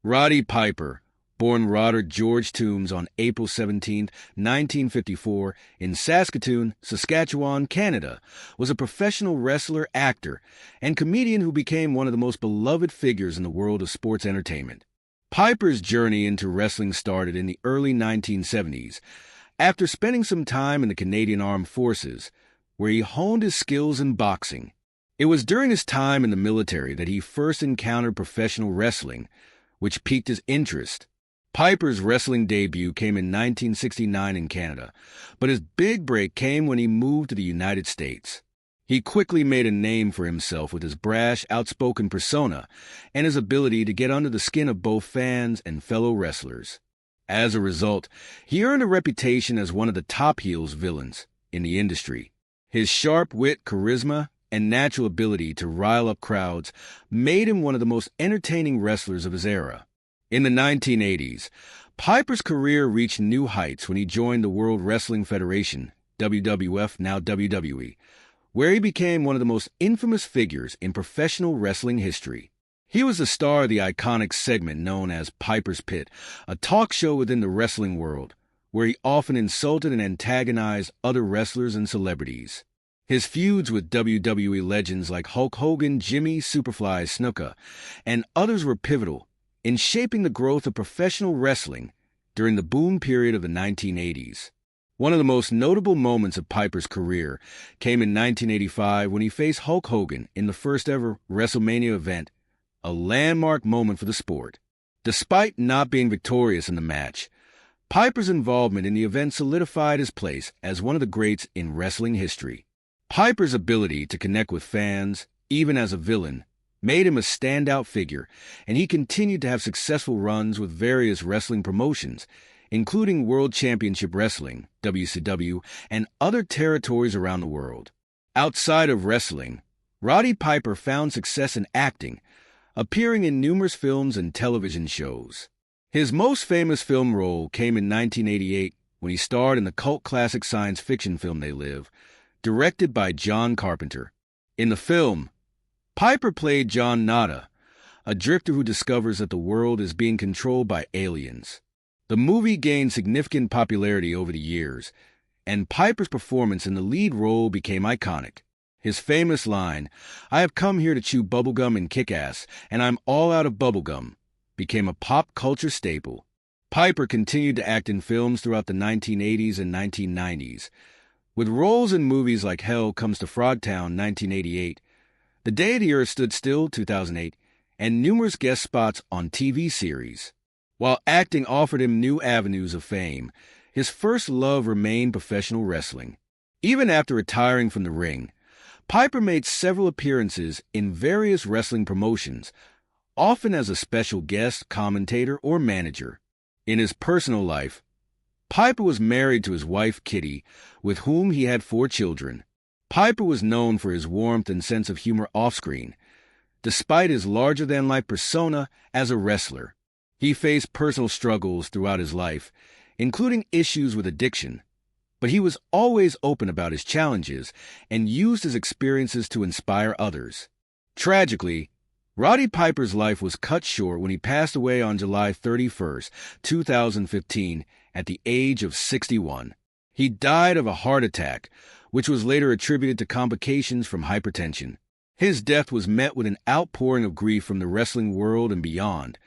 Roddy Piper, born Roddy George Toombs on April 17, 1954, in Saskatoon, Saskatchewan, Canada, was a professional wrestler, actor, and comedian who became one of the most beloved figures in the world of sports entertainment. Piper's journey into wrestling started in the early 1970s, after spending some time in the Canadian Armed Forces, where he honed his skills in boxing. It was during his time in the military that he first encountered professional wrestling, which piqued his interest. Piper's wrestling debut came in 1969 in Canada, but his big break came when he moved to the United States. He quickly made a name for himself with his brash, outspoken persona and his ability to get under the skin of both fans and fellow wrestlers. As a result, he earned a reputation as one of the top heels villains in the industry. His sharp wit, charisma, and natural ability to rile up crowds made him one of the most entertaining wrestlers of his era. In the 1980s, Piper's career reached new heights when he joined the World Wrestling Federation, WWF, now WWE, where he became one of the most infamous figures in professional wrestling history. He was the star of the iconic segment known as Piper's Pit, a talk show within the wrestling world, where he often insulted and antagonized other wrestlers and celebrities. His feuds with WWE legends like Hulk Hogan, Jimmy Superfly Snuka, and others were pivotal in shaping the growth of professional wrestling during the boom period of the 1980s. One of the most notable moments of Piper's career came in 1985 when he faced Hulk Hogan in the first-ever WrestleMania event, a landmark moment for the sport. Despite not being victorious in the match, Piper's involvement in the event solidified his place as one of the greats in wrestling history. Piper's ability to connect with fans, even as a villain, made him a standout figure, and he continued to have successful runs with various wrestling promotions, including World Championship Wrestling, WCW, and other territories around the world. Outside of wrestling, Roddy Piper found success in acting, appearing in numerous films and television shows. His most famous film role came in 1988 when he starred in the cult classic science fiction film They Live, directed by John Carpenter. In the film, Piper played John Nada, a drifter who discovers that the world is being controlled by aliens. The movie gained significant popularity over the years, and Piper's performance in the lead role became iconic. His famous line, "I have come here to chew bubblegum and kick ass, and I'm all out of bubblegum," became a pop culture staple. Piper continued to act in films throughout the 1980s and 1990s, with roles in movies like Hell Comes to Frogtown 1988, The Day the Earth Stood Still 2008, and numerous guest spots on TV series. While acting offered him new avenues of fame, his first love remained professional wrestling. Even after retiring from the ring, Piper made several appearances in various wrestling promotions, often as a special guest, commentator, or manager. In his personal life, Piper was married to his wife Kitty, with whom he had 4 children. Piper was known for his warmth and sense of humor off-screen, despite his larger-than-life persona as a wrestler. He faced personal struggles throughout his life, including issues with addiction, but he was always open about his challenges and used his experiences to inspire others. Tragically, Roddy Piper's life was cut short when he passed away on July 31st, 2015, at the age of 61. He died of a heart attack, which was later attributed to complications from hypertension. His death was met with an outpouring of grief from the wrestling world and beyond,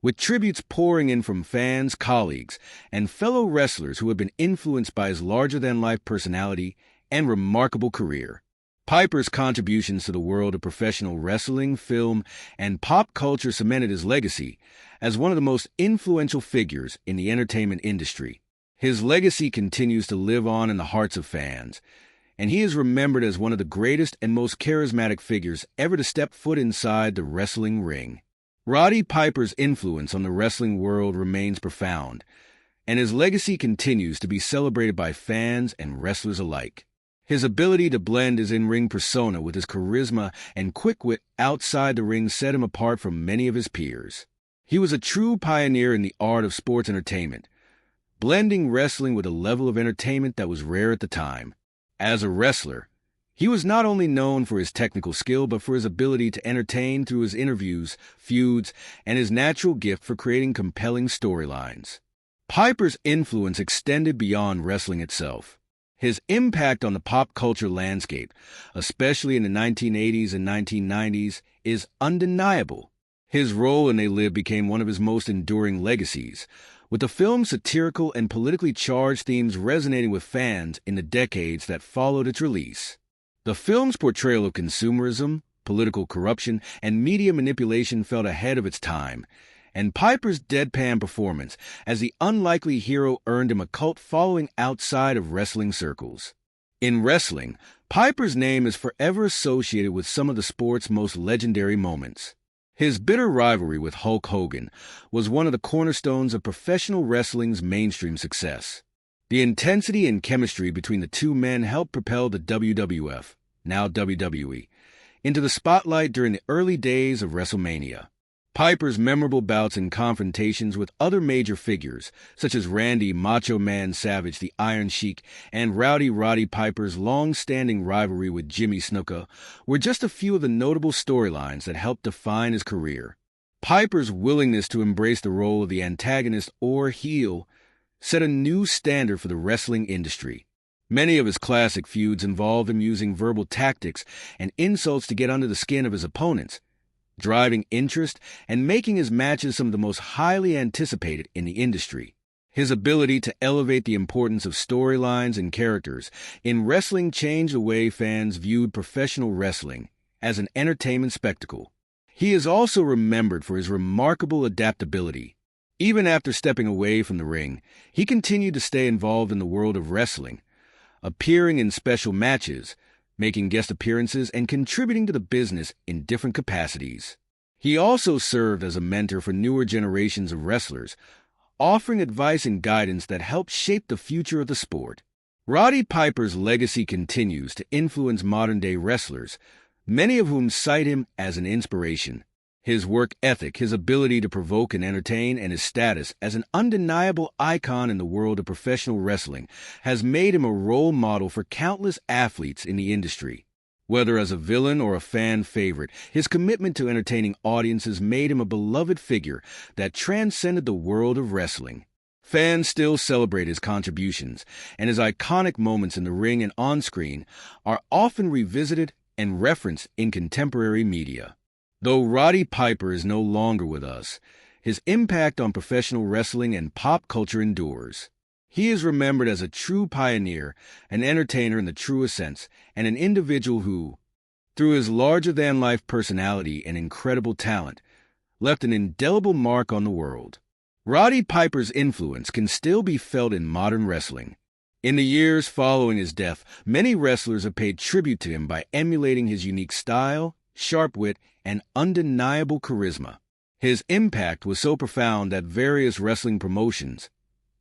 with tributes pouring in from fans, colleagues, and fellow wrestlers who had been influenced by his larger-than-life personality and remarkable career. Piper's contributions to the world of professional wrestling, film, and pop culture cemented his legacy as one of the most influential figures in the entertainment industry. His legacy continues to live on in the hearts of fans, and he is remembered as one of the greatest and most charismatic figures ever to step foot inside the wrestling ring. Roddy Piper's influence on the wrestling world remains profound, and his legacy continues to be celebrated by fans and wrestlers alike. His ability to blend his in-ring persona with his charisma and quick wit outside the ring set him apart from many of his peers. He was a true pioneer in the art of sports entertainment, blending wrestling with a level of entertainment that was rare at the time. As a wrestler, He was not only known for his technical skill, but for his ability to entertain through his interviews, feuds, and his natural gift for creating compelling storylines. Piper's influence extended beyond wrestling itself. His impact on the pop culture landscape, especially in the 1980s and 1990s, is undeniable. His role in They Live became one of his most enduring legacies, with the film's satirical and politically charged themes resonating with fans in the decades that followed its release. The film's portrayal of consumerism, political corruption, and media manipulation felt ahead of its time, and Piper's deadpan performance as the unlikely hero earned him a cult following outside of wrestling circles. In wrestling, Piper's name is forever associated with some of the sport's most legendary moments. His bitter rivalry with Hulk Hogan was one of the cornerstones of professional wrestling's mainstream success. The intensity and chemistry between the two men helped propel the WWF, now WWE, into the spotlight during the early days of WrestleMania. Piper's memorable bouts and confrontations with other major figures, such as Randy Macho Man Savage the Iron Sheik and Roddy Piper's long-standing rivalry with Jimmy Snuka, were just a few of the notable storylines that helped define his career. Piper's willingness to embrace the role of the antagonist or heel set a new standard for the wrestling industry. Many of his classic feuds involved him using verbal tactics and insults to get under the skin of his opponents, driving interest and making his matches some of the most highly anticipated in the industry. His ability to elevate the importance of storylines and characters in wrestling changed the way fans viewed professional wrestling as an entertainment spectacle. He is also remembered for his remarkable adaptability. Even after stepping away from the ring, he continued to stay involved in the world of wrestling, appearing in special matches, making guest appearances, and contributing to the business in different capacities. He also served as a mentor for newer generations of wrestlers, offering advice and guidance that helped shape the future of the sport. Roddy Piper's legacy continues to influence modern-day wrestlers, many of whom cite him as an inspiration. His work ethic, his ability to provoke and entertain, and his status as an undeniable icon in the world of professional wrestling has made him a role model for countless athletes in the industry. Whether as a villain or a fan favorite, his commitment to entertaining audiences made him a beloved figure that transcended the world of wrestling. Fans still celebrate his contributions, and his iconic moments in the ring and on-screen are often revisited and referenced in contemporary media. Though Roddy Piper is no longer with us, his impact on professional wrestling and pop culture endures. He is remembered as a true pioneer, an entertainer in the truest sense, and an individual who, through his larger-than-life personality and incredible talent, left an indelible mark on the world. Roddy Piper's influence can still be felt in modern wrestling. In the years following his death, many wrestlers have paid tribute to him by emulating his unique style, sharp wit, and undeniable charisma. His impact was so profound that various wrestling promotions,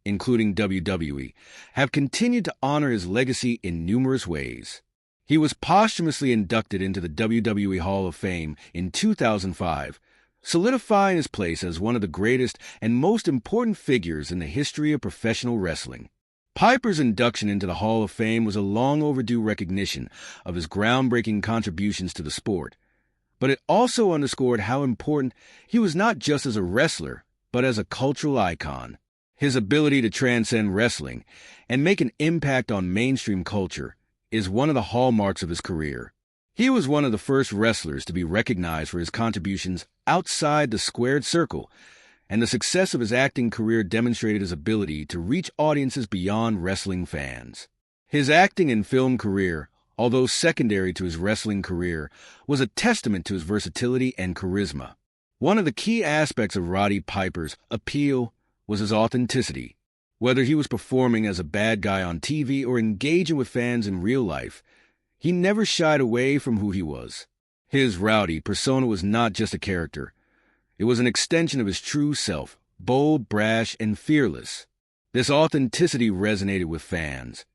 including WWE, have continued to honor his legacy in numerous ways. He was posthumously inducted into the WWE Hall of Fame in 2005, solidifying his place as one of the greatest and most important figures in the history of professional wrestling. Piper's induction into the Hall of Fame was a long overdue recognition of his groundbreaking contributions to the sport, but it also underscored how important he was not just as a wrestler, but as a cultural icon. His ability to transcend wrestling and make an impact on mainstream culture is one of the hallmarks of his career. He was one of the first wrestlers to be recognized for his contributions outside the squared circle, and the success of his acting career demonstrated his ability to reach audiences beyond wrestling fans. His acting and film career, although secondary to his wrestling career, was a testament to his versatility and charisma. One of the key aspects of Roddy Piper's appeal was his authenticity. Whether he was performing as a bad guy on TV or engaging with fans in real life, he never shied away from who he was. His rowdy persona was not just a character. It was an extension of his true self, bold, brash, and fearless. This authenticity resonated with fans,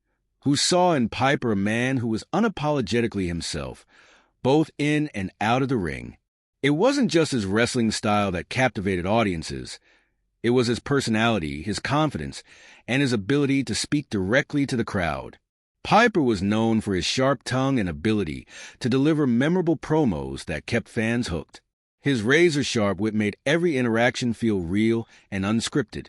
who saw in Piper a man who was unapologetically himself, both in and out of the ring. It wasn't just his wrestling style that captivated audiences. It was his personality, his confidence, and his ability to speak directly to the crowd. Piper was known for his sharp tongue and ability to deliver memorable promos that kept fans hooked. His razor-sharp wit made every interaction feel real and unscripted,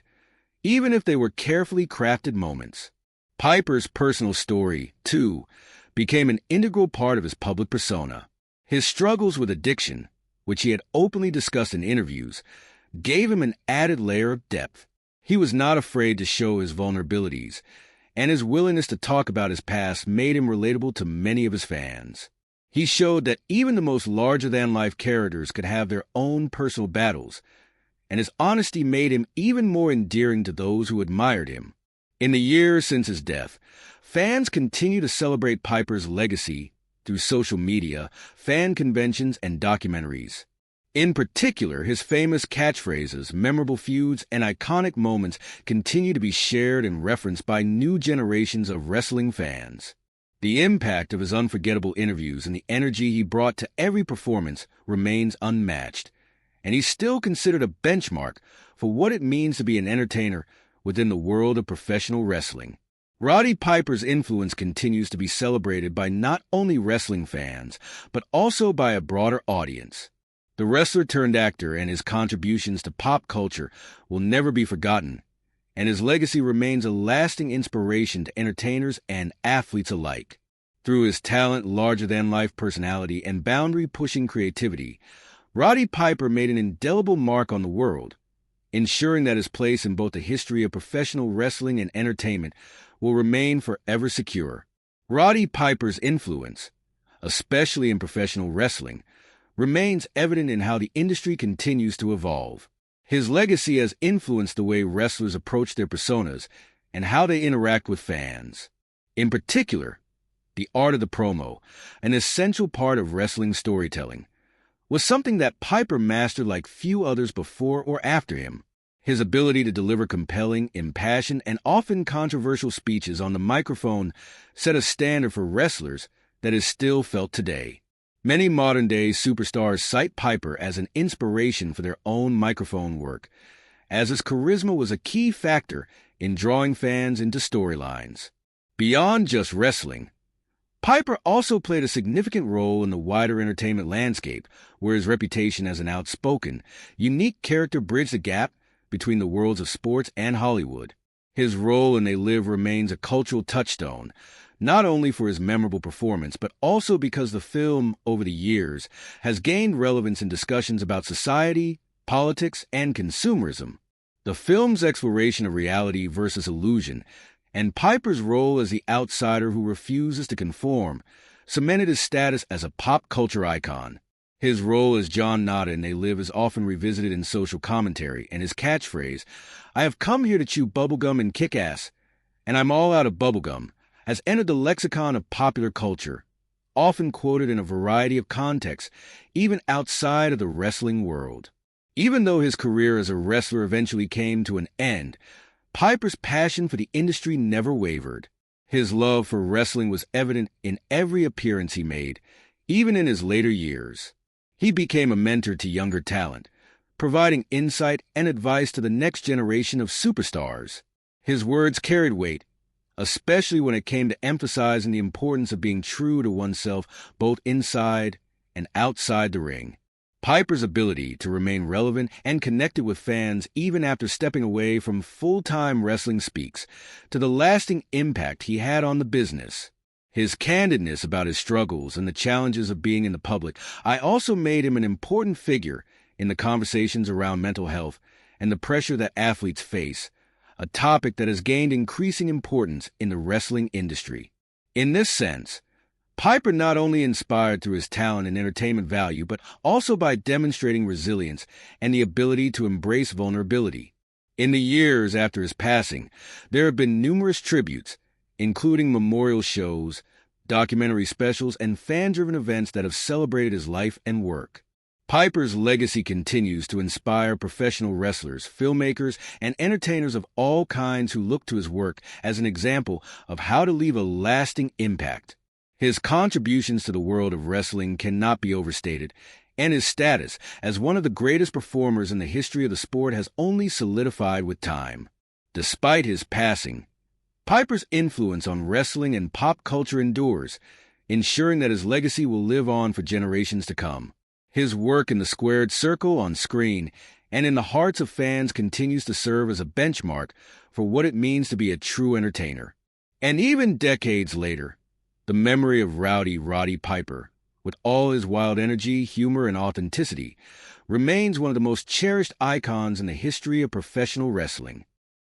even if they were carefully crafted moments. Piper's personal story, too, became an integral part of his public persona. His struggles with addiction, which he had openly discussed in interviews, gave him an added layer of depth. He was not afraid to show his vulnerabilities, and his willingness to talk about his past made him relatable to many of his fans. He showed that even the most larger-than-life characters could have their own personal battles, and his honesty made him even more endearing to those who admired him. In the years since his death, fans continue to celebrate Piper's legacy through social media, fan conventions, and documentaries. In particular, his famous catchphrases, memorable feuds, and iconic moments continue to be shared and referenced by new generations of wrestling fans. The impact of his unforgettable interviews and the energy he brought to every performance remains unmatched, and he's still considered a benchmark for what it means to be an entertainer within the world of professional wrestling. Roddy Piper's influence continues to be celebrated by not only wrestling fans, but also by a broader audience. The wrestler turned actor and his contributions to pop culture will never be forgotten, and his legacy remains a lasting inspiration to entertainers and athletes alike. Through his talent, larger-than-life personality, and boundary-pushing creativity, Roddy Piper made an indelible mark on the world, ensuring that his place in both the history of professional wrestling and entertainment will remain forever secure. Roddy Piper's influence, especially in professional wrestling, remains evident in how the industry continues to evolve. His legacy has influenced the way wrestlers approach their personas and how they interact with fans. In particular, the art of the promo, an essential part of wrestling storytelling, was something that Piper mastered like few others before or after him. His ability to deliver compelling, impassioned, and often controversial speeches on the microphone set a standard for wrestlers that is still felt today. Many modern-day superstars cite Piper as an inspiration for their own microphone work, as his charisma was a key factor in drawing fans into storylines. Beyond just wrestling, Piper also played a significant role in the wider entertainment landscape, where his reputation as an outspoken, unique character bridged the gap between the worlds of sports and Hollywood. His role in They Live remains a cultural touchstone, not only for his memorable performance, but also because the film, over the years, has gained relevance in discussions about society, politics, and consumerism. The film's exploration of reality versus illusion, and Piper's role as the outsider who refuses to conform, cemented his status as a pop culture icon. His role as John Nada in They Live is often revisited in social commentary, and his catchphrase, "I have come here to chew bubblegum and kick ass, and I'm all out of bubblegum," has entered the lexicon of popular culture, often quoted in a variety of contexts, even outside of the wrestling world. Even though his career as a wrestler eventually came to an end, Piper's passion for the industry never wavered. His love for wrestling was evident in every appearance he made, even in his later years. He became a mentor to younger talent, providing insight and advice to the next generation of superstars. His words carried weight, especially when it came to emphasizing the importance of being true to oneself both inside and outside the ring. Piper's ability to remain relevant and connected with fans even after stepping away from full-time wrestling speaks to the lasting impact he had on the business. His candidness about his struggles and the challenges of being in the public also made him an important figure in the conversations around mental health and the pressure that athletes face, a topic that has gained increasing importance in the wrestling industry. In this sense, Piper not only inspired through his talent and entertainment value, but also by demonstrating resilience and the ability to embrace vulnerability. In the years after his passing, there have been numerous tributes, including memorial shows, documentary specials, and fan-driven events that have celebrated his life and work. Piper's legacy continues to inspire professional wrestlers, filmmakers, and entertainers of all kinds who look to his work as an example of how to leave a lasting impact. His contributions to the world of wrestling cannot be overstated, and his status as one of the greatest performers in the history of the sport has only solidified with time. Despite his passing, Piper's influence on wrestling and pop culture endures, ensuring that his legacy will live on for generations to come. His work in the squared circle on screen and in the hearts of fans continues to serve as a benchmark for what it means to be a true entertainer. And even decades later, the memory of Roddy Piper, with all his wild energy, humor, and authenticity, remains one of the most cherished icons in the history of professional wrestling.